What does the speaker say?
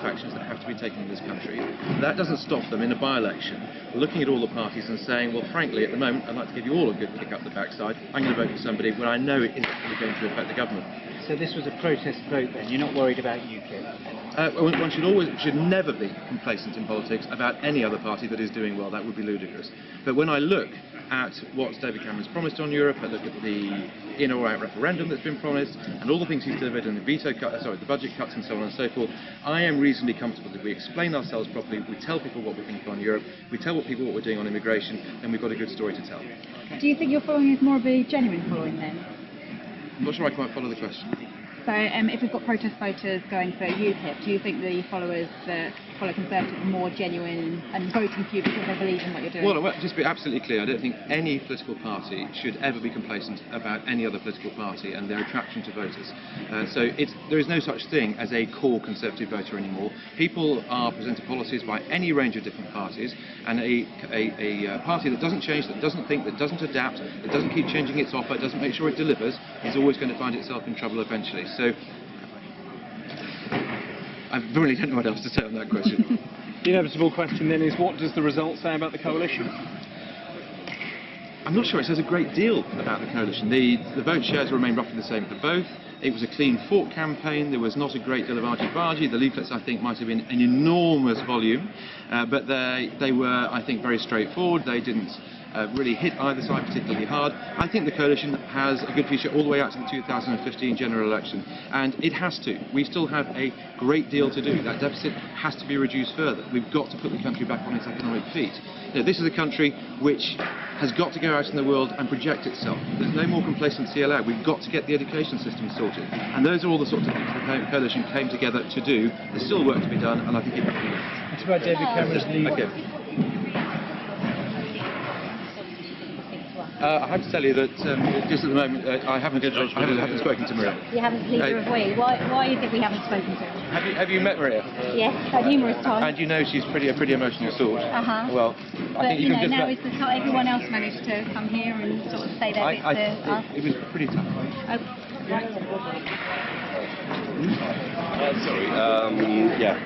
tough actions that have to be taken in this country. That doesn't stop them in a by-election looking at all the parties and saying, well, frankly, at the moment, I'd like to give you all a good kick up the backside. I'm going to vote for somebody when I know it isn't really going to affect the government. So this was a protest vote then? You're not worried about UKIP? One should never be complacent in politics about any other party that is doing well. That would be ludicrous. But when I look at what David Cameron's promised on Europe, I look at the in or out referendum that's been promised, and all the things he's delivered, and the budget cuts and so on and so forth, I am reasonably comfortable that we explain ourselves properly, we tell people what we think on Europe, we tell people what we're doing on immigration, and we've got a good story to tell. Do you think your following is more of a genuine following then? I'm not sure I quite follow the question. So if we've got protest voters going for UKIP, do you think the followers that follow Conservative are more genuine and voting for you because they believe in what you're doing? Well, just to be absolutely clear, I don't think any political party should ever be complacent about any other political party and their attraction to voters. There is no such thing as a core Conservative voter anymore. People are presented policies by any range of different parties, and a party that doesn't change, that doesn't think, that doesn't adapt, that doesn't keep changing its offer, doesn't make sure it delivers, is always going to find itself in trouble eventually. So I really don't know what else to say on that question. The inevitable question then is, what does the result say about the coalition? I'm not sure it says a great deal about the coalition. The vote shares remain roughly the same for both. It was a clean fought campaign. There was not a great deal of argy-bargy. The leaflets, I think, might have been an enormous volume, but they were, I think, very straightforward. They didn't really hit either side particularly hard. I think the coalition has a good future all the way out to the 2015 general election, and it has to. We still have a great deal to do. That deficit has to be reduced further. We've got to put the country back on its economic feet. This is a country which has got to go out in the world and project itself. There's no more complacency allowed. We've got to get the education system sorted, and those are all the sorts of things the coalition came together to do. There's still work to be done, and I think it will be done. It's about David Cameron's lead. Okay. I have to tell you that just at the moment I haven't spoken to Maria. You haven't, neither have we. Why is it we haven't spoken to her? Have you met Maria? Yes, numerous times. And you know she's a pretty emotional sort. Well, But I think you can just now is the time everyone else managed to come here and sort of say their bits to us. It was pretty tough. Oh. Sorry, yeah.